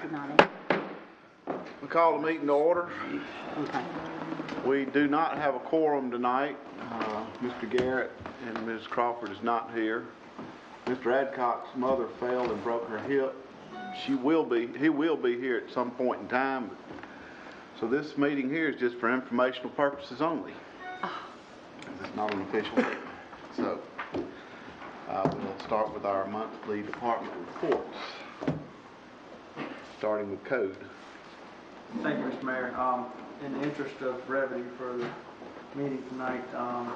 Good night. We call the meeting to order. Okay. We do not have a quorum tonight. Mr. Garrett and Ms. Crawford is not here. Mr. Adcock's mother fell and broke her hip. He will be here at some point in time. So this meeting here is just for informational purposes only. It's not an official meeting. So we'll start with our monthly department reports, starting with code. Thank you, Mr. Mayor. In the interest of brevity for the meeting tonight,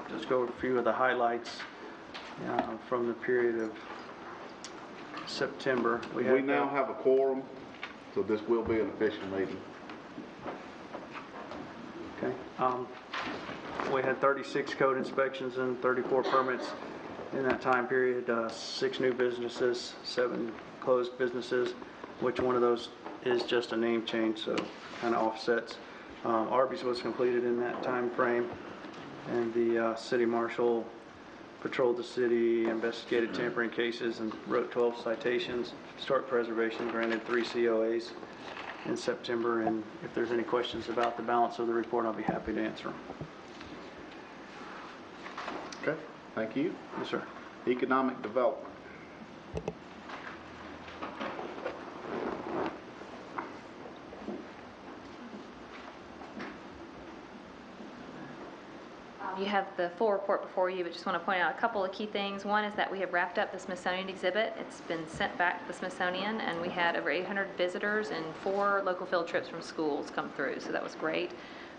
just go over a few of the highlights from the period of September. We now have a quorum, so this will be an official meeting. Okay. We had 36 code inspections and 34 permits in that time period, 6 new businesses, 7 closed businesses, which one of those is just a name change, so kind of offsets. Arby's was completed in that time frame, and the city marshal patrolled the city, investigated tampering cases, and wrote 12 citations. Historic preservation granted 3 COAs in September, and if there's any questions about the balance of the report, I'll be happy to answer them. Okay, thank you. Yes, sir. Economic development. You have the full report before you, but just want to point out a couple of key things. One is that we have wrapped up the Smithsonian exhibit. It's been sent back to the Smithsonian, and we had over 800 visitors and 4 local field trips from schools come through, so that was great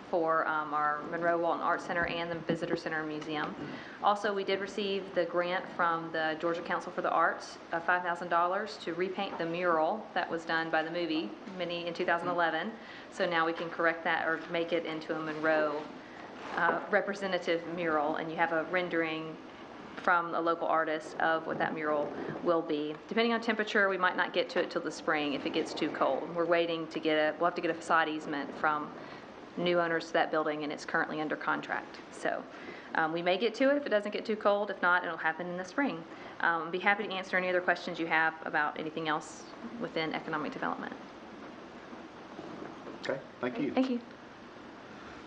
for our Monroe Walton Art Center and the Visitor Center and Museum. Also, we did receive the grant from the Georgia Council for the Arts of $5,000 to repaint the mural that was done by the movie Minnie in 2011. So now we can correct that or make it into a Monroe representative mural, and you have a rendering from a local artist of what that mural will be. Depending on temperature, we might not get to it till the spring if it gets too cold. We're waiting to we'll have to get a facade easement from new owners to that building, and it's currently under contract. So we may get to it if it doesn't get too cold. If not, it'll happen in the spring. I'll be happy to answer any other questions you have about anything else within economic development. Okay, thank you. Thank you.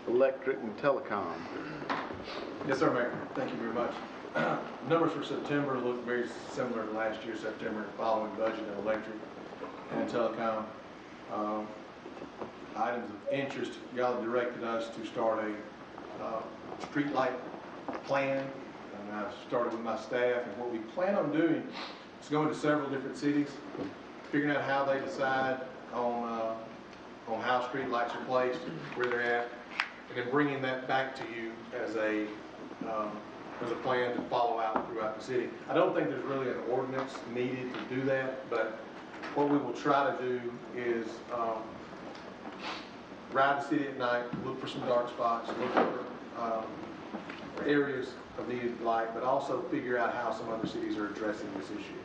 Electric and telecom. Yes, sir, Mayor. Thank you very much. Numbers for September look very similar to last year's September, following budget of electric and telecom. Items of interest, y'all directed us to start a street light plan, and I've started with my staff, and what we plan on doing is going to several different cities, figuring out how they decide on how street lights are placed, where they're at, and then bringing that back to you as a plan to follow out throughout the city. I don't think there's really an ordinance needed to do that, but what we will try to do is ride the city at night, look for some dark spots, look for areas of needed light, but also figure out how some other cities are addressing this issue.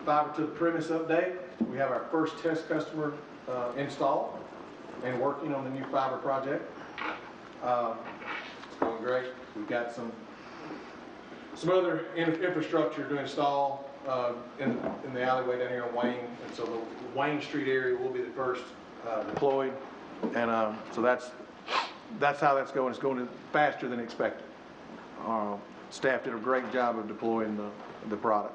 Fiber to the premise update. We have our first test customer installed and working on the new fiber project. It's going great. We've got some other infrastructure to install in the alleyway down here on Wayne, and so the Wayne Street area will be the first deployed, and so that's how that's going. It's going faster than expected. Staff did a great job of deploying the product.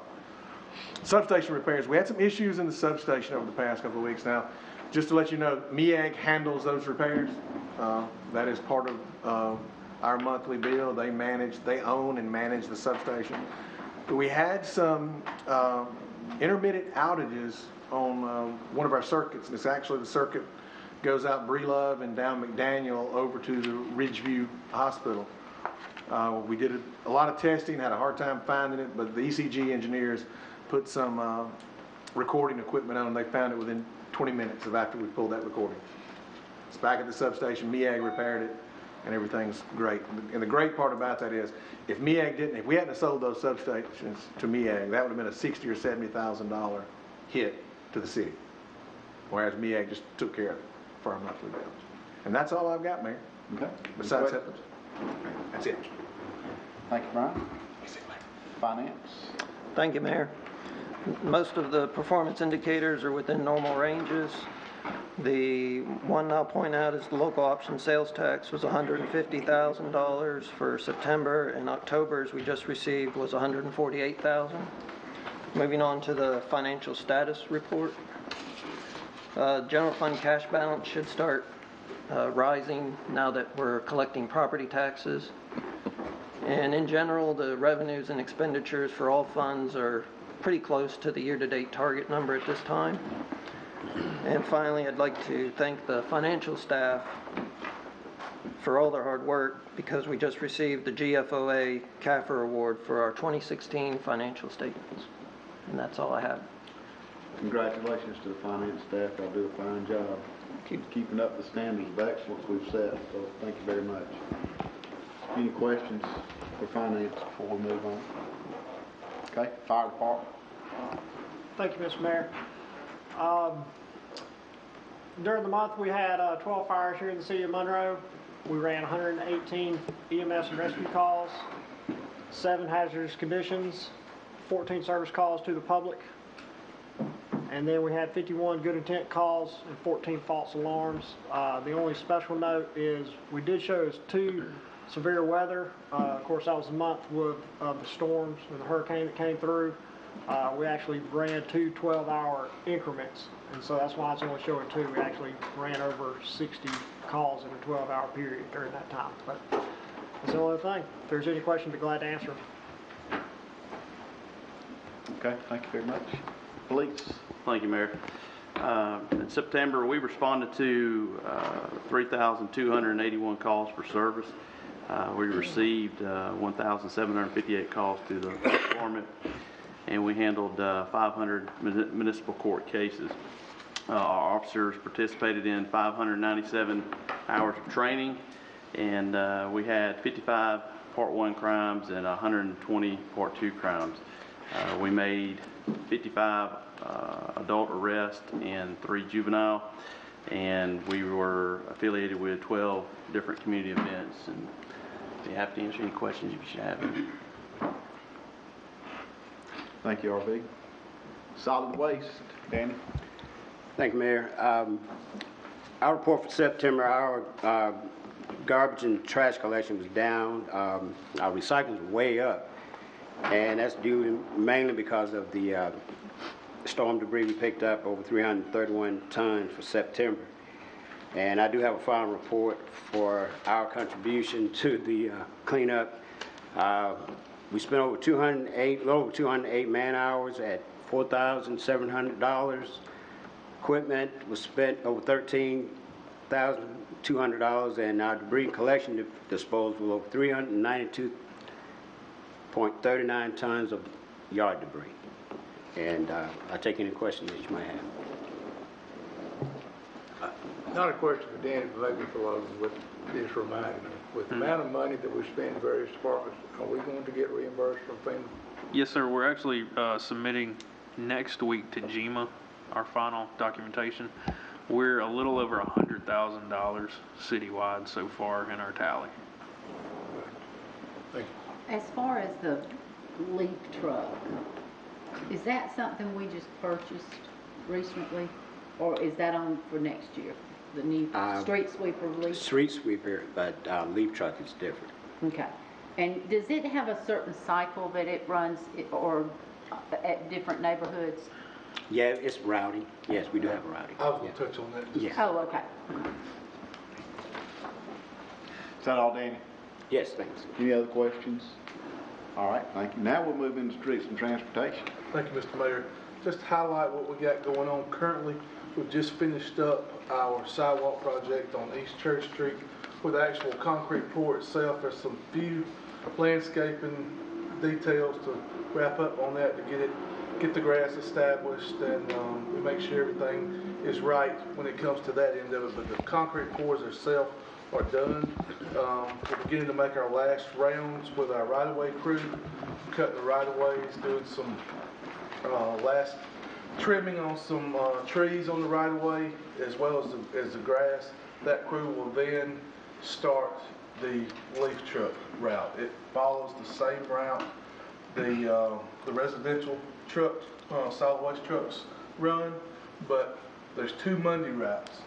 Substation repairs. We had some issues in the substation over the past couple of weeks now. Just to let you know, MEAG handles those repairs. That is part of our monthly bill. They own and manage the substation. But we had some intermittent outages on one of our circuits, and it's actually the circuit goes out Breelove and down McDaniel over to the Ridgeview Hospital. We did a lot of testing, had a hard time finding it, but the ECG engineers put some recording equipment on, and they found it within 20 minutes of after we pulled that recording. It's back at the substation. MEAG repaired it, and everything's great. And the great part about that is, if we hadn't sold those substations to MEAG, that would have been a $60,000 or $70,000 hit to the city. Whereas MEAG just took care of it for our monthly bills. And that's all I've got, Mayor. Okay. Besides that, that's it. Thank you, Brian. Finance. Thank you, Mayor. Most of the performance indicators are within normal ranges. The one I'll point out is the local option sales tax was $150,000 for September, and October's we just received was $148,000. Moving on to the financial status report. General fund cash balance should start rising now that we're collecting property taxes. And in general, the revenues and expenditures for all funds are pretty close to the year-to-date target number at this time. And finally, I'd like to thank the financial staff for all their hard work because we just received the GFOA CAFR Award for our 2016 financial statements. And that's all I have. Congratulations to the finance staff. Y'all do a fine job. Keeping up the standards of excellence we've set, so thank you very much. Any questions for finance before we move on? Okay, fire department. Thank you, Mr. Mayor. During the month, we had 12 fires here in the city of Monroe. We ran 118 EMS and rescue calls, 7 hazardous conditions, 14 service calls to the public, and then we had 51 good intent calls and 14 false alarms. The only special note is we did show us 2 severe weather. Of course, that was the month with the storms and the hurricane that came through. We actually ran 2 12-hour increments, and so that's why it's only showing 2. We actually ran over 60 calls in a 12-hour period during that time. But that's the only thing. If there's any questions, I'd be glad to answer them. Okay, thank you very much. Police. Thank you, Mayor. In September, we responded to 3,281 calls for service. We received 1,758 calls through the department, and we handled 500 municipal court cases. Our officers participated in 597 hours of training, and we had 55 Part 1 crimes and 120 Part 2 crimes. We made 55 adult arrests and 3 juvenile, and we were affiliated with 12 different community events. And if you have to answer any questions, you should have any. Thank you, RV. Solid waste, Danny. Thank you, Mayor. Our report for September, our garbage and trash collection was down. Our recycling was way up, and that's due mainly because of the storm debris we picked up, over 331 tons for September. And I do have a final report for our contribution to the cleanup. We spent over 208 man hours at $4,700. Equipment was spent over $13,200, and our debris collection disposal over 392.39 tons of yard debris. And I'll take any questions that you might have. Not a question for Danny, but maybe for Logan, what this reminded me. With the amount of money that we spend in various departments, are we going to get reimbursed from FEMA? Yes, sir. We're actually submitting next week to GEMA our final documentation. We're a little over $100,000 citywide so far in our tally. Thank you. As far as the leaf truck, is that something we just purchased recently, or is that on for next year? The new street sweeper leaf? Street sweeper, but leaf truck is different. Okay. And does it have a certain cycle that it runs, or at different neighborhoods? Yeah, it's routing. Yes, we do have a routing. I was going to touch on that. Yes. Oh, okay. Is that all, Danny? Yes, thanks. Any other questions? All right, thank you. Now we'll move into streets and transportation. Thank you, Mr. Mayor. Just to highlight what we got going on currently, we've just finished up our sidewalk project on East Church Street with the actual concrete pour itself. There's some few landscaping details to wrap up on that to get the grass established, and we make sure everything is right when it comes to that end of it. But the concrete pours themselves are done. We're beginning to make our last rounds with our right-of-way crew, cutting the right-of-ways, doing some last trimming on some trees on the right-of-way, as well as the grass. That crew will then start the leaf truck route. It follows the same route the residential trucks, solid waste trucks run, but there's 2 Monday routes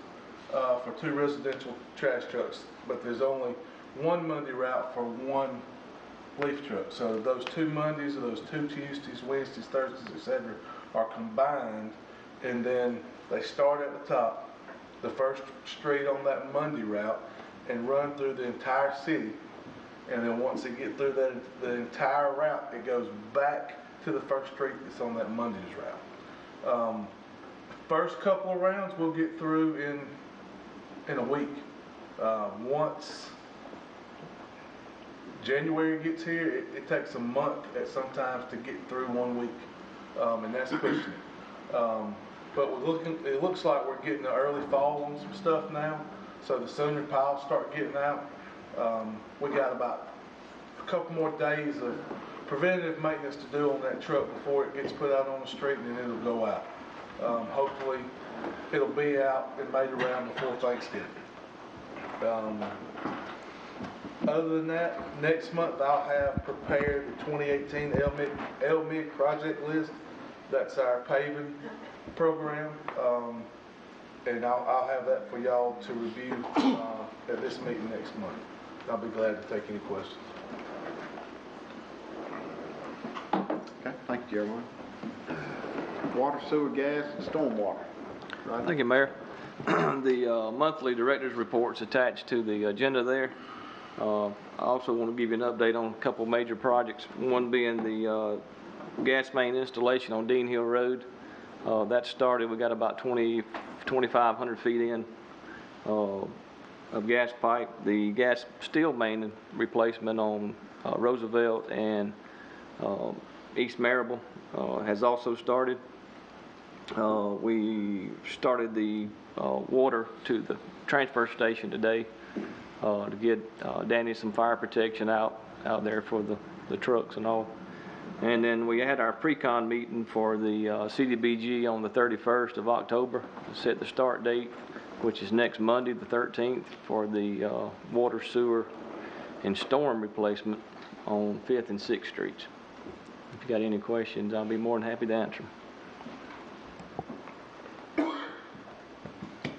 for 2 residential trash trucks, but there's only 1 Monday route for 1 leaf truck. So those 2 Mondays or those 2 Tuesdays, Wednesdays, Thursdays, etc., are combined, and then they start at the top, the first street on that Monday route, and run through the entire city. And then once they get through the entire route, it goes back to the first street that's on that Monday's route. First couple of rounds we'll get through in a week. Once January gets here, it takes a month at sometimes to get through 1 week, and that's pushing it. But it looks like we're getting the early fall on some stuff now, so the sooner piles start getting out, we got about a couple more days of preventative maintenance to do on that truck before it gets put out on the street, and then it'll go out. Hopefully it'll be out and made around before Thanksgiving. Other than that, next month I'll have prepared the 2018 LMIG project list. That's our paving program, and I'll have that for y'all to review at this meeting next month. I'll be glad to take any questions. Okay, thank you, Jeremiah. Water, sewer, gas, and stormwater. Right? Thank you, Mayor. The monthly director's report's attached to the agenda there. I also want to give you an update on a couple major projects, one being the gas main installation on Dean Hill Road. That started, we got about 2,500 feet in of gas pipe. The gas steel main replacement on Roosevelt and East Marable has also started. We started the water to the transfer station today to get Danny some fire protection out there for the trucks and all. And then we had our pre-con meeting for the CDBG on the 31st of October to set the start date, which is next Monday, the 13th, for the water, sewer, and storm replacement on 5th and 6th Streets. If you got any questions, I'll be more than happy to answer them.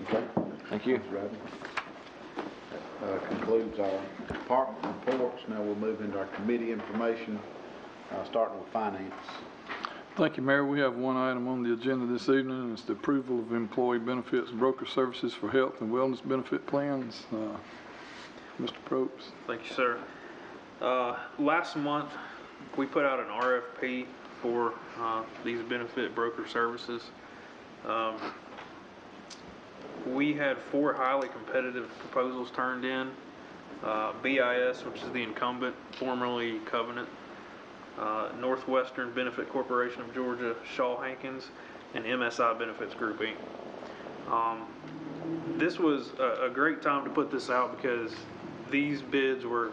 Okay. Thank you. Thanks, Rodney. That concludes our department reports. Now we'll move into our committee information, starting with finance. Thank you, Mayor. We have one item on the agenda this evening, and it's the approval of employee benefits and broker services for health and wellness benefit plans. Mr. Probst. Thank you, sir. Last month, we put out an RFP for these benefit broker services. We had 4 highly competitive proposals turned in. BIS, which is the incumbent, formerly Covenant, Northwestern Benefit Corporation of Georgia, Shaw Hankins, and MSI Benefits Group, Inc. This was a great time to put this out because these bids were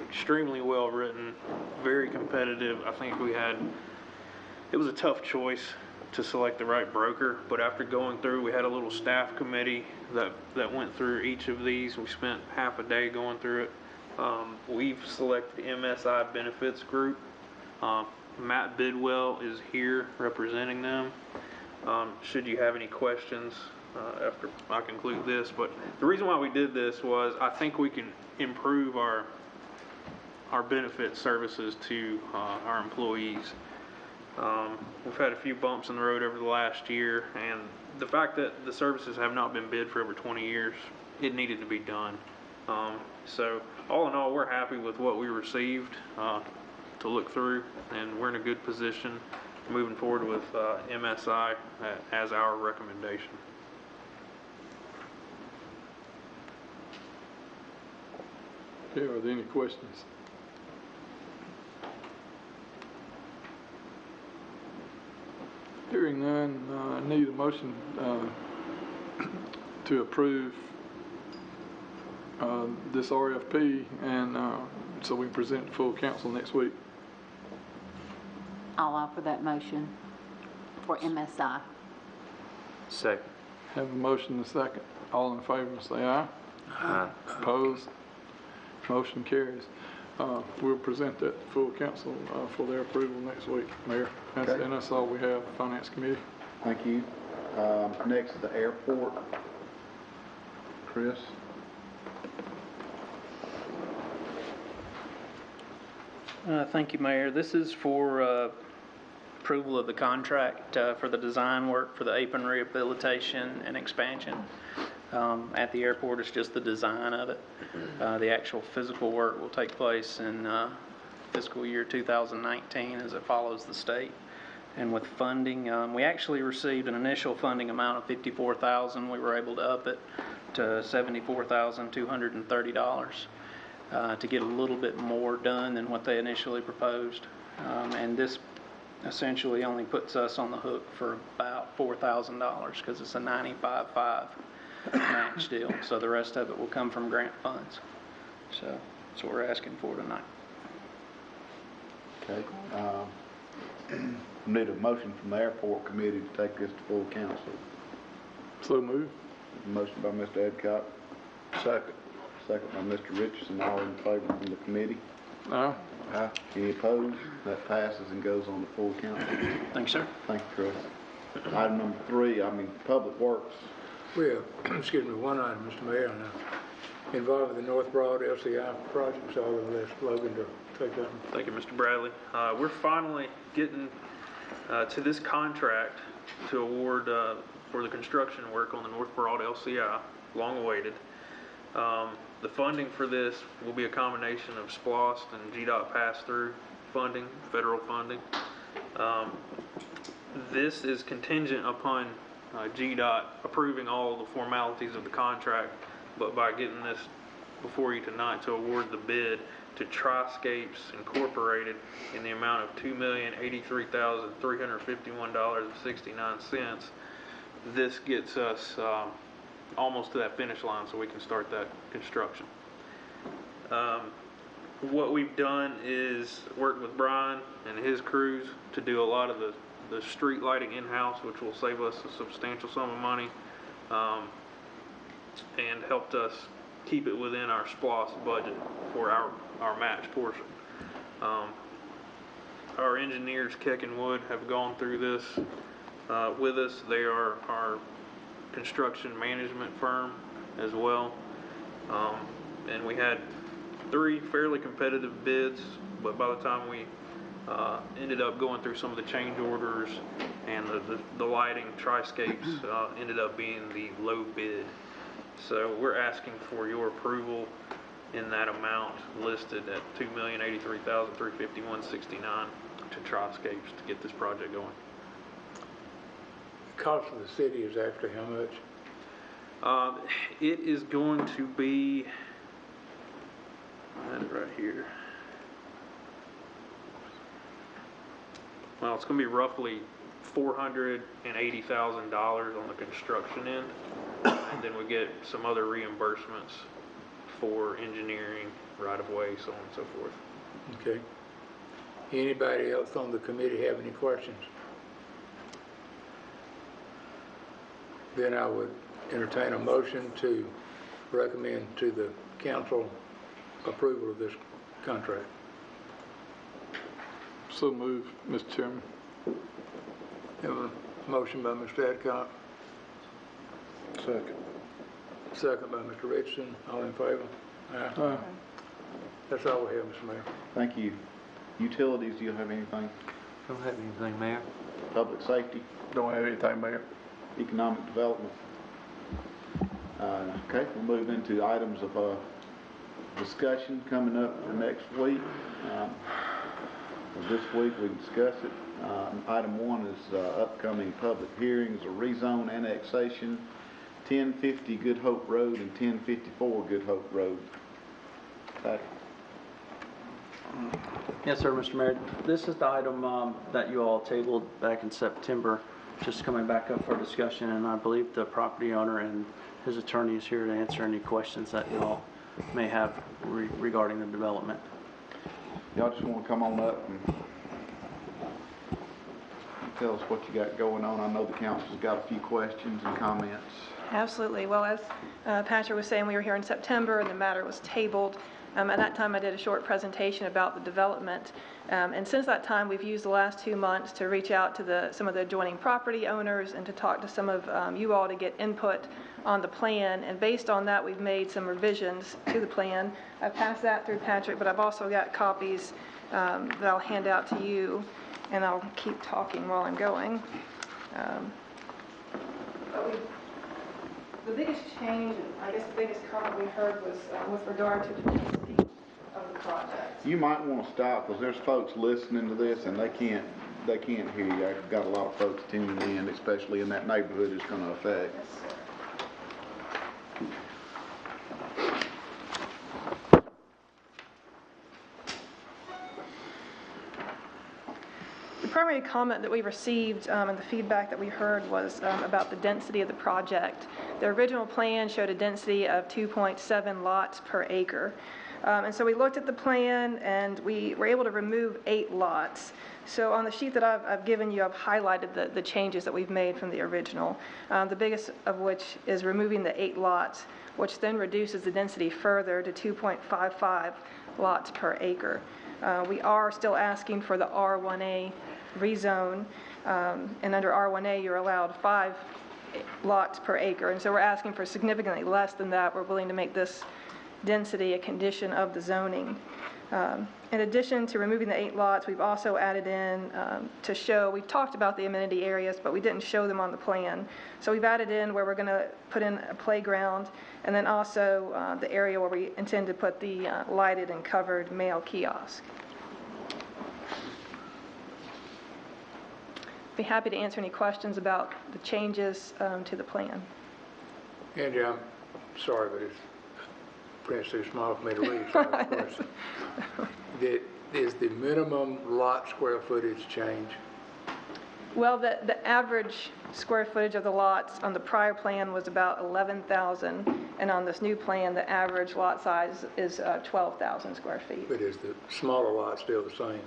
extremely well written, very competitive. I think it was a tough choice to select the right broker, but after going through, we had a little staff committee that went through each of these. We spent half a day going through it. We've selected MSI Benefits Group. Matt Bidwell is here representing them. Should you have any questions after I conclude this, but the reason why we did this was I think we can improve our benefit services to our employees. We've had a few bumps in the road over the last year, and the fact that the services have not been bid for over 20 years, it needed to be done. So all in all, we're happy with what we received to look through, and we're in a good position moving forward with MSI as our recommendation. Okay, are there any questions? Hearing none, I need a motion to approve this RFP, and so we can present it to full council next week. I'll offer that motion for MSI. Second. Have a motion and a second. All in favor, say aye. Aye. Opposed? Motion carries. We'll present that to full council for their approval next week, Mayor. Okay. And that's all we have, Finance Committee. Thank you. Next is the airport. Chris? Thank you, Mayor. This is for approval of the contract for the design work for the apron rehabilitation and expansion at the airport. It's just the design of it. The actual physical work will take place in fiscal year 2019 as it follows the state. And with funding, we actually received an initial funding amount of $54,000. We were able to up it to $74,230 to get a little bit more done than what they initially proposed. And this essentially only puts us on the hook for about $4,000 because it's a 95-5 match deal. So the rest of it will come from grant funds. So that's what we're asking for tonight. Okay. Need a motion from the airport committee to take this to full council. So move. Motion by Mr. Adcock. Second. Second by Mr. Richardson. All in favor from the committee? Aye. Aye. Any opposed? That passes and goes on to full council. Thanks, sir. Thank you, Chris. Item number 3, Public Works. We have, excuse me, one item, Mr. Mayor, involving the North Broad LCI project, so I'll ask Logan to take that one. Thank you, Mr. Bradley. We're finally getting to this contract to award for the construction work on the North Broad LCI, long awaited. The funding for this will be a combination of SPLOST and GDOT pass-through funding, federal funding. This is contingent upon GDOT approving all the formalities of the contract, but by getting this before you tonight to award the bid to Triscapes Incorporated in the amount of $2,083,351.69. This gets us almost to that finish line so we can start that construction. What we've done is worked with Brian and his crews to do a lot of the street lighting in-house, which will save us a substantial sum of money, and helped us keep it within our SPLOST budget for our match portion. Our engineers, Keck and Wood, have gone through this with us. They are our construction management firm as well. And we had 3 fairly competitive bids, but by the time we ended up going through some of the change orders and the lighting, Triscapes ended up being the low bid. So we're asking for your approval in that amount listed at $2,083,351.69 to Triscapes to get this project going. The cost of the city is actually how much? It is going to be, I had it right here. Well, it's going to be roughly $480,000 on the construction end, and then we get some other reimbursements for engineering, right-of-way, so on and so forth. Okay. Anybody else on the committee have any questions? Then I would entertain a motion to recommend to the council approval of this contract. So move, Mr. Chairman. Have a motion by Mr. Adcock. Second. Second by Mr. Richardson. All in favor? Aye. Aye. That's all we have, Mr. Mayor. Thank you. Utilities, do you have anything? Don't have anything, Mayor. Public safety? Don't have anything, Mayor. Economic development? Okay, we'll move into items of discussion coming up for next week. This week we discuss it. Item 1 is upcoming public hearings, a rezone annexation, 1050 Good Hope Road and 1054 Good Hope Road. Pat? Yes, sir, Mr. Mayor. This is the item that you all tabled back in September, just coming back up for discussion, and I believe the property owner and his attorney is here to answer any questions that you all may have regarding the development. Y'all just want to come on up and tell us what you got going on. I know the council's got a few questions and comments. Absolutely. Well, as Patrick was saying, we were here in September and the matter was tabled. At that time, I did a short presentation about the development. And since that time, we've used the last 2 months to reach out to some of the adjoining property owners and to talk to some of you all to get input on the plan. And based on that, we've made some revisions to the plan. I've passed that through Patrick, but I've also got copies that I'll hand out to you, and I'll keep talking while I'm going. The biggest change, and I guess the biggest comment we heard was with regard to the density of the project. You might want to stop, because there's folks listening to this, and they can't hear you. I've got a lot of folks tuning in, especially in that neighborhood it's going to affect. Yes, sir. The primary comment that we received and the feedback that we heard was about the density of the project. The original plan showed a density of 2.7 lots per acre. And so we looked at the plan and we were able to remove 8 lots. So on the sheet that I've given you, I've highlighted the changes that we've made from the original. The biggest of which is removing the 8 lots, which then reduces the density further to 2.55 lots per acre. We are still asking for the R1A rezone, and under R1A you're allowed 5 lots per acre, and so we're asking for significantly less than that. We're willing to make this density a condition of the zoning. In addition to removing the 8 lots, we've also added in to show, we've talked about the amenity areas, but we didn't show them on the plan. So we've added in where we're going to put in a playground, and then also the area where we intend to put the lighted and covered mail kiosk. Be happy to answer any questions about the changes to the plan. Angie, I'm sorry, but it's print's too small for me to read. So I have a question. Is the minimum lot square footage change? Well, the average square footage of the lots on the prior plan was about 11,000, and on this new plan, the average lot size is 12,000 square feet. But is the smaller lot still the same?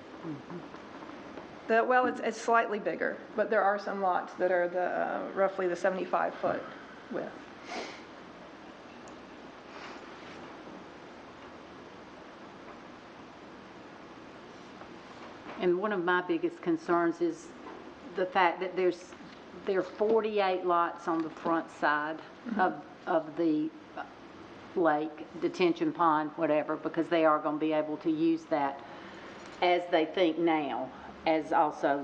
Well, it's slightly bigger, but there are some lots that are roughly the 75-foot width. And one of my biggest concerns is the fact that there are 48 lots on the front side of the lake, detention pond, whatever, because they are going to be able to use that as they think now, as also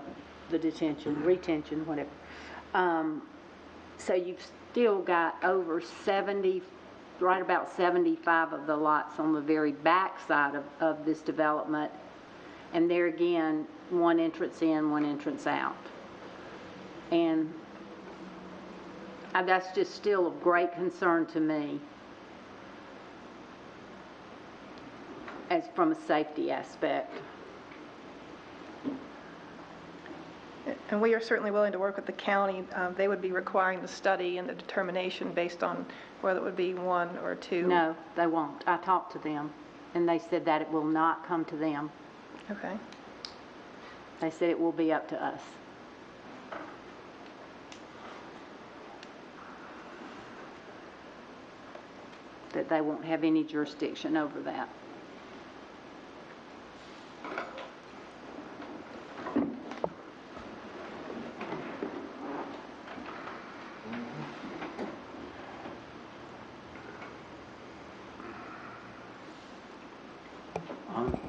the retention, whatever. So you've still got over 70, right about 75 of the lots on the very back side of this development. And there again, one entrance in, one entrance out. And that's just still of great concern to me as from a safety aspect. And we are certainly willing to work with the county. They would be requiring the study and the determination based on whether it would be 1 or 2. No, they won't. I talked to them, and they said that it will not come to them. Okay. They said it will be up to us. That they won't have any jurisdiction over that.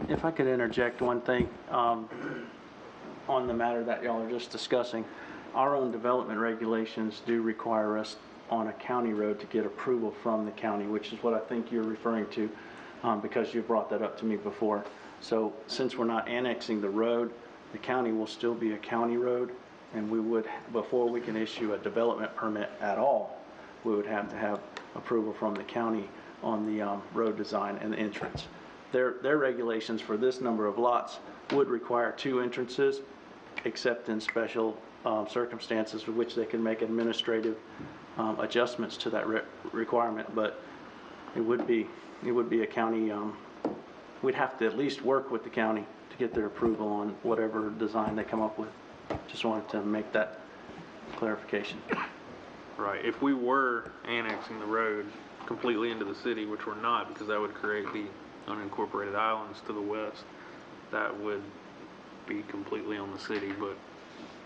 If I could interject one thing on the matter that y'all are just discussing, our own development regulations do require us on a county road to get approval from the county, which is what I think you're referring to because you brought that up to me before. So since we're not annexing the road, the county will still be a county road, and we would, before we can issue a development permit at all, we would have to have approval from the county on the road design and the entrance. Their regulations for this number of lots would require 2 entrances, except in special circumstances for which they can make administrative adjustments to that requirement. But it would be a county. We'd have to at least work with the county to get their approval on whatever design they come up with. Just wanted to make that clarification. Right. If we were annexing the road completely into the city, which we're not, because that would create the unincorporated islands to the west, that would be completely on the city. But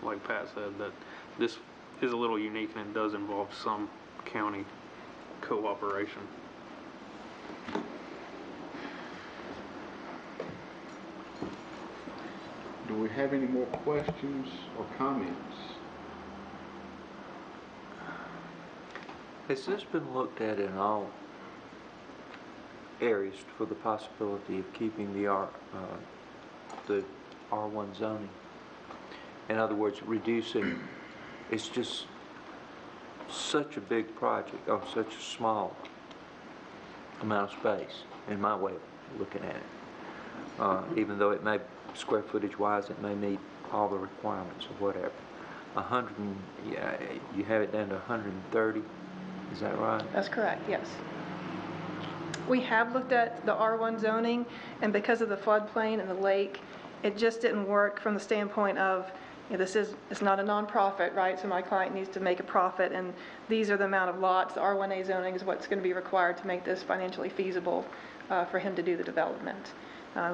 like Pat said, that this is a little unique and it does involve some county cooperation. Do we have any more questions or comments? Has this been looked at in all areas for the possibility of keeping the R1 zoning? In other words, reducing, it's just such a big project on such a small amount of space, in my way of looking at it. Even though it may, square footage wise, it may meet all the requirements or whatever. You have it down to 130, is that right? That's correct, yes. We have looked at the R1 zoning, and because of the floodplain and the lake, it just didn't work from the standpoint of, you know, it's not a nonprofit, right? So my client needs to make a profit, and these are the amount of lots. The R1A zoning is what's going to be required to make this financially feasible for him to do the development.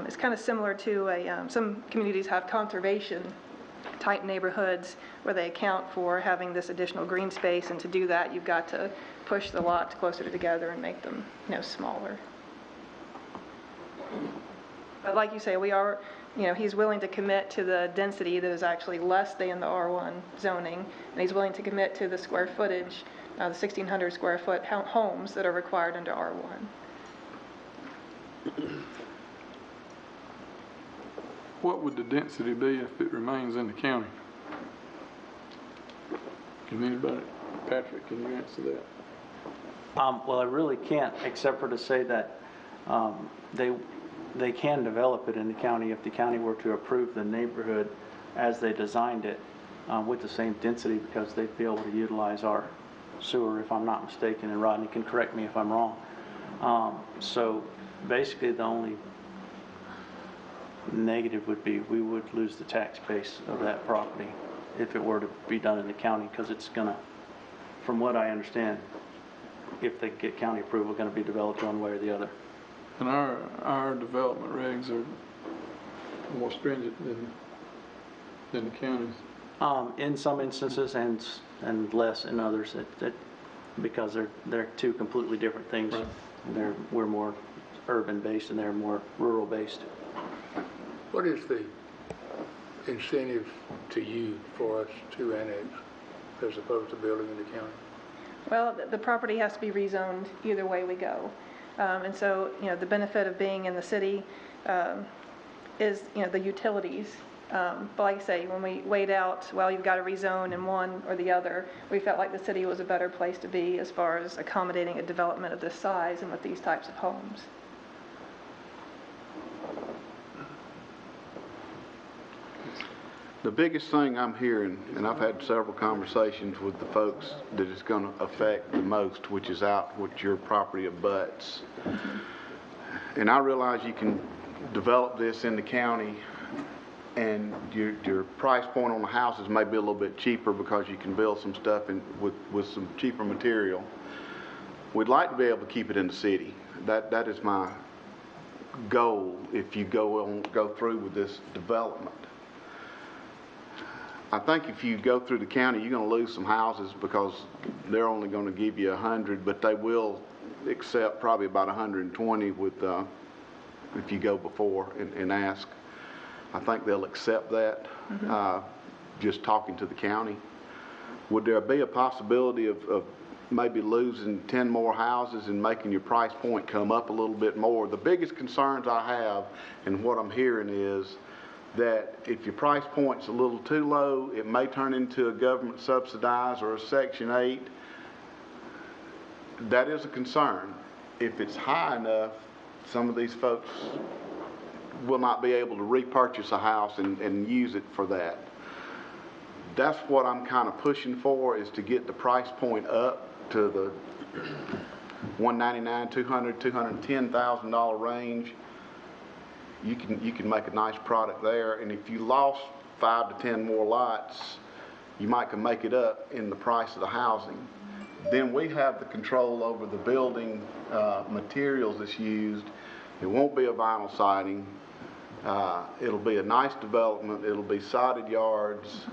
It's kind of similar to some communities have conservation type neighborhoods where they account for having this additional green space, and to do that you've got to push the lots closer together and make them, you know, smaller. But like you say, we are, you know, he's willing to commit to the density that is actually less than the R1 zoning, and he's willing to commit to the square footage, the 1,600 square foot homes that are required under R1. What would the density be if it remains in the county? Can anybody, Patrick, can you answer that? Well, I really can't, except for to say that they can develop it in the county if the county were to approve the neighborhood as they designed it with the same density, because they'd be able to utilize our sewer, if I'm not mistaken, and Rodney can correct me if I'm wrong. So basically the only negative would be we would lose the tax base of that property if it were to be done in the county, because it's gonna, from what I understand, if they get county approval, going to be developed one way or the other. And our development regs are more stringent than the counties. In some instances, and less in others, because they're two completely different things. Right. We're more urban based and they're more rural based. What is the incentive to you for us to annex as opposed to building in the county? Well, the property has to be rezoned either way we go. And so, you know, the benefit of being in the city is, you know, the utilities. But like I say, when we weighed out, well, you've got to rezone in one or the other, we felt like the city was a better place to be as far as accommodating a development of this size and with these types of homes. The biggest thing I'm hearing, and I've had several conversations with the folks that it's going to affect the most, which is out with your property abuts. And I realize you can develop this in the county and your price point on the houses may be a little bit cheaper because you can build some stuff with some cheaper material. We'd like to be able to keep it in the city. That is my goal if you go through with this development. I think if you go through the county, you're going to lose some houses because they're only going to give you 100, but they will accept probably about 120 with if you go before and ask. I think they'll accept that. Just talking to the county. Would there be a possibility of maybe losing 10 more houses and making your price point come up a little bit more? The biggest concerns I have and what I'm hearing is that if your price point's a little too low, it may turn into a government subsidized or a Section 8. That is a concern. If it's high enough, some of these folks will not be able to repurchase a house and use it for that. That's what I'm kind of pushing for, is to get the price point up to the $199,000, $200,000, $210,000 range. You can make a nice product there, and if you lost 5 to 10 more lots, you might can make it up in the price of the housing. Then we have the control over the building materials that's used, It won't be a vinyl siding. It'll be a nice development. It'll be sodded yards.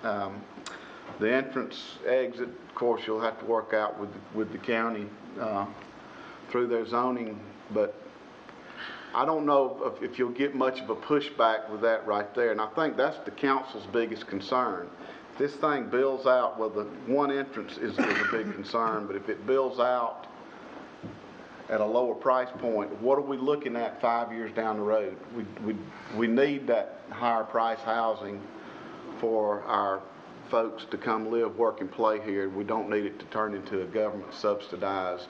The entrance exit, of course, you'll have to work out with the county through their zoning, but I don't know if you'll get much of a pushback with that right there, and I think that's the council's biggest concern. If this thing builds out, well, the one entrance is a big concern, but if it builds out at a lower price point, what are we looking at 5 years down the road? We need that higher price housing for our folks to come live, work, and play here. We don't need it to turn into a government subsidized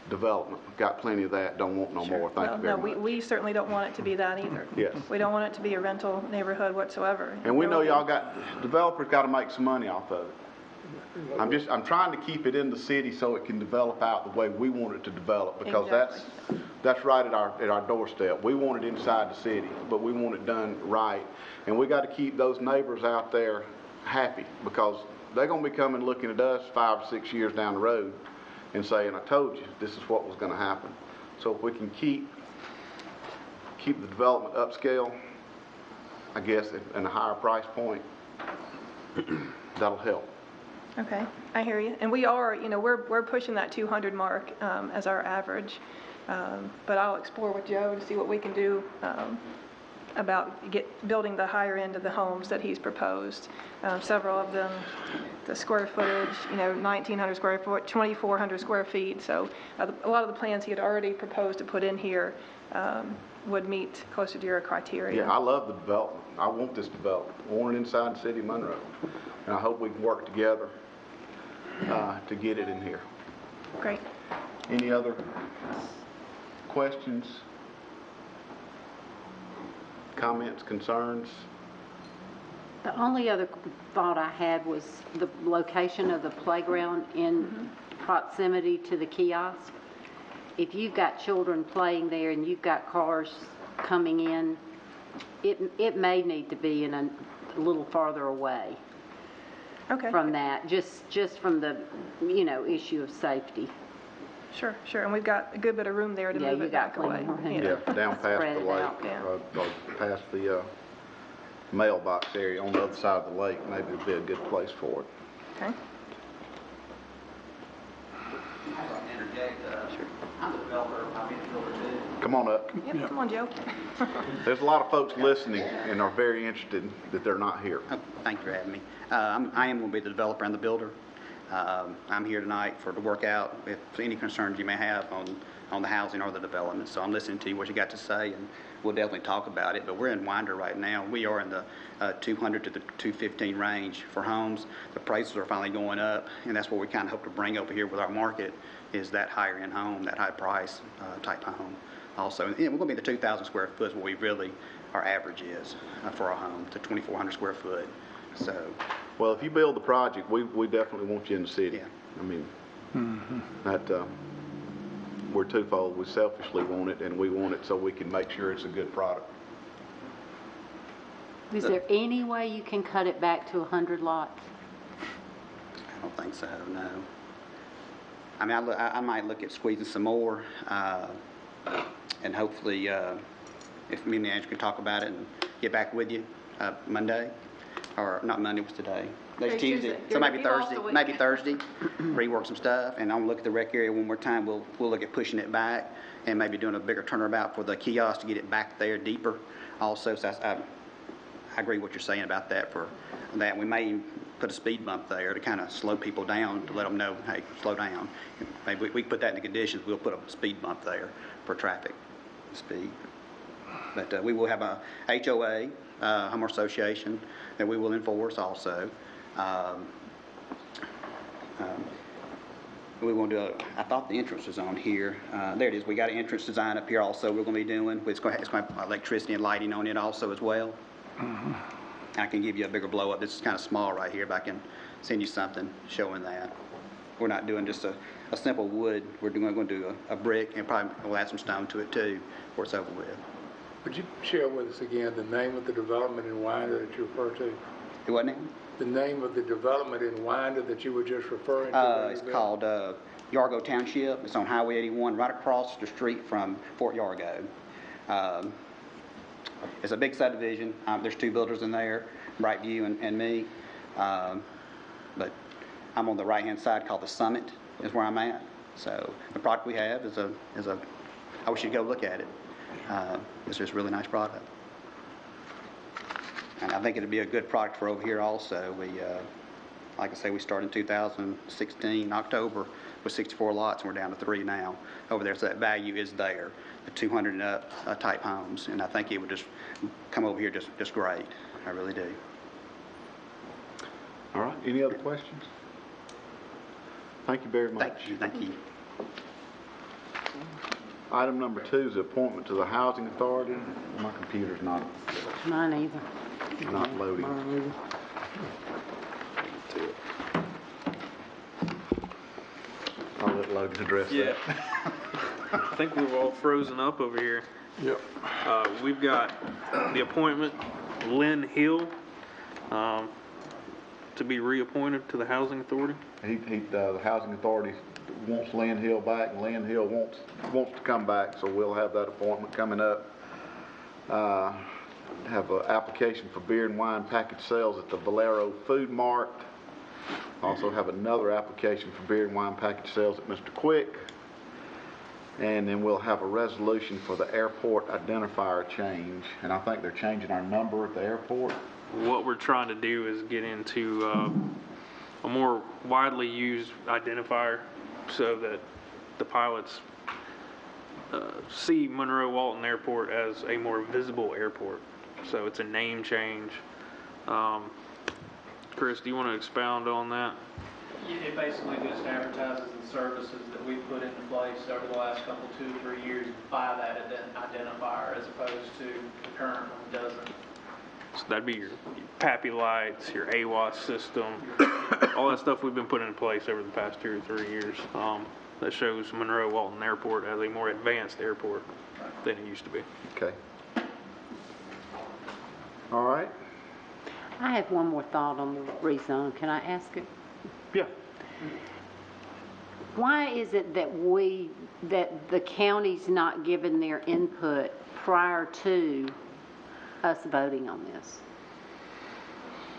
development. We've got plenty of that, don't want no more. Thank you very much. We certainly don't want it to be that either. Yes. We don't want it to be a rental neighborhood whatsoever. And we know y'all developers got to make some money off of it. I'm trying to keep it in the city so it can develop out the way we want it to develop, because that's right at our doorstep. We want it inside the city, but we want it done right. And we got to keep those neighbors out there happy, because they're going to be coming looking at us 5 or 6 years down the road and saying, I told you this is what was going to happen. So if we can keep the development upscale, I guess, at a higher price point, that'll help. Okay, I hear you. And we are, we're pushing that 200 mark as our average. But I'll explore with Joe to see what we can do about building the higher end of the homes that he's proposed. Several of them, the square footage, 1,900 square foot, 2,400 square feet. So a lot of the plans he had already proposed to put in here would meet closer to your criteria. Yeah, I love the development. I want this development. I want it inside the city of Monroe. And I hope we can work together to get it in here. Great. Any other questions, comments, concerns? The only other thought I had was the location of the playground in proximity to the kiosk. If you've got children playing there and you've got cars coming in, it may need to be in a little farther away. Okay. From that, just from the, issue of safety. Sure. And we've got a good bit of room there to move it back away. Yeah, down past the lake, or past the mailbox area on the other side of the lake, maybe would be a good place for it. Okay. I'm the developer, I'm in the builder too. Come on up. Yep, come on, Joe. There's a lot of folks listening and are very interested that they're not here. Thank you for having me. I am going to be the developer and the builder. I'm here tonight to work out if any concerns you may have on the housing or the development. So I'm listening to what you got to say, and we'll definitely talk about it. But we're in Winder right now. We are in the 200 to the 215 range for homes. The prices are finally going up, and that's what we kind of hope to bring over here with our market, is that higher end home, that high price type home. Also, and we're going to be the 2,000 square foot is what we really, our average is for our home, to 2,400 square foot. So, well, if you build the project, we definitely want you in the city. Yeah. I mean, that we're twofold. We selfishly want it, and we want it so we can make sure it's a good product. Is there any way you can cut it back to 100 lots? I don't think so, no. I mean, I might look at squeezing some more, and hopefully, if me and Andrew can talk about it and get back with you Monday, or not Monday, was today? Today's Tuesday. So maybe Thursday, rework some stuff, and I'm gonna look at the rec area one more time. We'll look at pushing it back and maybe doing a bigger turnabout for the kiosk to get it back there deeper. Also, so I agree with what you're saying about that. For that, we may put a speed bump there to kind of slow people down, to let them know, hey, slow down. Maybe we put that in the conditions. We'll put a speed bump there for traffic speed. But we will have a HOA, homeowner association, that we will enforce also. We want to do I thought the entrance was on here. There it is. We got an entrance design up here also we're going to be doing. It's going to have electricity and lighting on it also as well. I can give you a bigger blow up. This is kind of small right here, but I can send you something showing that. We're not doing just a simple wood. We're going to do a brick, and probably we'll add some stone to it too before it's over with. Would you share with us again the name of the development in Winder that you refer to? What name? The name of the development in Winder that you were just referring to? It's called Yargo Township. It's on Highway 81, right across the street from Fort Yargo. It's a big subdivision. There's 2 builders in there, Brightview and me. But I'm on the right-hand side, called the Summit, is where I'm at. So the product we have is a I wish you'd go look at it. It's just a really nice product. And I think it'd be a good product for over here also. We, like I say, we started in 2016, October, with 64 lots, and we're down to 3 now over there. So that value is there, the 200 and up type homes. And I think it would just come over here just great. I really do. All right, any other questions? Thank you very much. Thank you. Item number 2 is the appointment to the Housing Authority. My computer's not Mine either. loading. Mine either. I'll let Logan address Yeah. that. I think we've all frozen up over here. Yep. We've got the appointment, Lynn Hill, to be reappointed to the Housing Authority. The Housing Authority wants Lynn Hill back, and Lynn Hill wants to come back, so we'll have that appointment coming up. Have an application for beer and wine package sales at the Valero Food Mart. Also have another application for beer and wine package sales at Mr. Quick. And then we'll have a resolution for the airport identifier change. And I think they're changing our number at the airport. What we're trying to do is get into a more widely used identifier so that the pilots see Monroe Walton Airport as a more visible airport. So it's a name change. Chris, do you want to expound on that? It basically just advertises the services that we put into place over the last couple, 2 or 3 years by that identifier, as opposed to the current one doesn't. So that'd be your PAPI lights, your AWAS system, all that stuff we've been putting in place over the past 2 or 3 years. That shows Monroe Walton Airport as a more advanced airport than it used to be. Okay. All right. I have one more thought on the rezone. Can I ask it? Yeah. Why is it that the county's not given their input prior to us voting on this?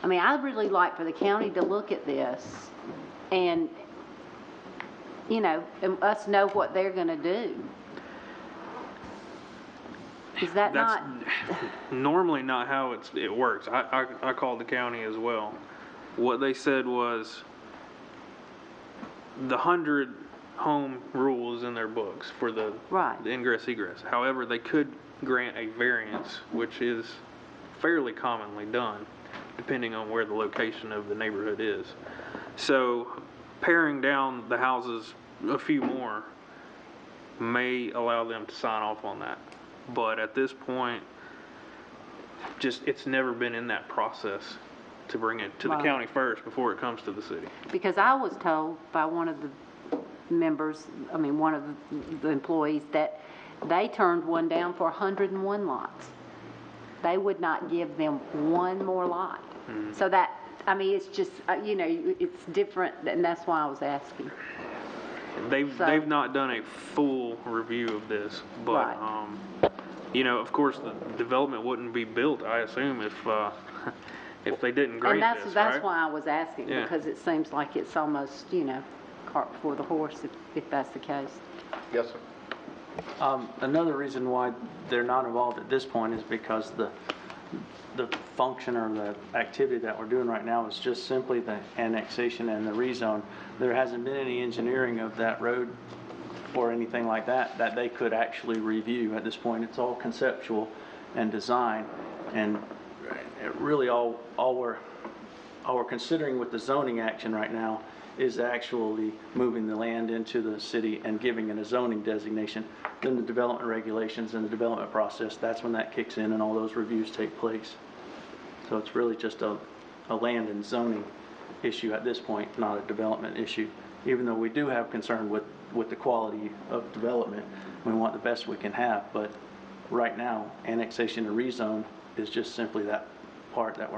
I mean, I'd really like for the county to look at this and, you know, and us know what they're going to do. Is that That's not? normally not how it works. I called the county as well. What they said was the 100 home rule is in their books for the ingress egress. However, they could grant a variance, which is fairly commonly done, depending on where the location of the neighborhood is. So paring down the houses a few more may allow them to sign off on that. But at this point, it's never been in that process to bring it to the county first before it comes to the city. Because I was told by one of the members, one of the employees, that they turned one down for 101 lots. They would not give them one more lot. Mm-hmm. So that, it's just, it's different, and that's why I was asking. They've not done a full review of this, but of course the development wouldn't be built, I assume, if they didn't grant this, And that's why I was asking, because it seems like it's almost, cart before the horse, if that's the case. Yes, sir. Another reason why they're not involved at this point is because the function or the activity that we're doing right now is just simply the annexation and the rezone. There hasn't been any engineering of that road or anything like that they could actually review at this point. It's all conceptual and design, and really all we're considering with the zoning action right now is actually moving the land into the city and giving it a zoning designation. Then the development regulations and the development process, that's when that kicks in and all those reviews take place. So it's really just a land and zoning issue at this point, not a development issue. Even though we do have concern with the quality of development, we want the best we can have, but right now, annexation and rezone is just simply that part that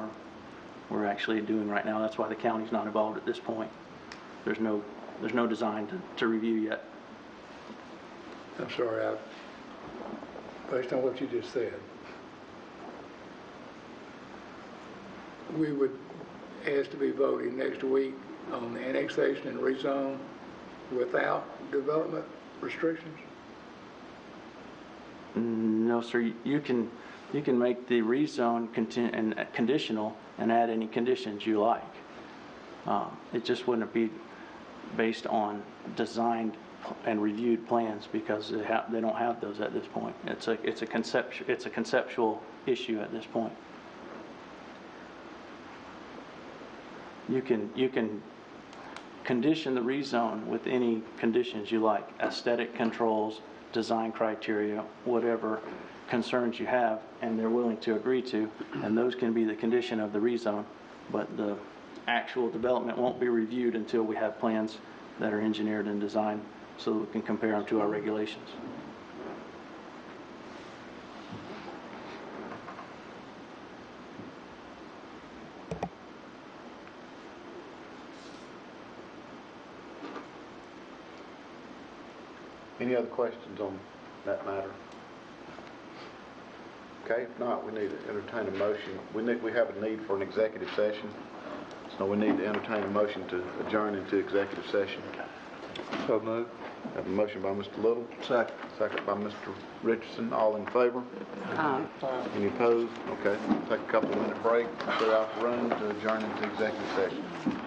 we're actually doing right now. That's why the county's not involved at this point. There's no there's no design to review yet. I'm sorry, based on what you just said, we would ask to be voting next week on the annexation and rezone without development restrictions? No, sir, you can make the rezone conditional and add any conditions you like. It just wouldn't be based on designed and reviewed plans because they don't have those at this point. It's a conceptual issue at this point. You can condition the rezone with any conditions you like, aesthetic controls, design criteria, whatever concerns you have, and they're willing to agree to, and those can be the condition of the rezone, but the actual development won't be reviewed until we have plans that are engineered and designed so that we can compare them to our regulations. Any other questions on that matter? Okay, if not, we need to entertain a motion. We have a need for an executive session, so we need to entertain a motion to adjourn into executive session. So moved. Have a motion by Mr. Little. Second. Second by Mr. Richardson. All in favor? Aye. Any opposed? Okay, take a couple of minute break, clear out the room to adjourn into executive session.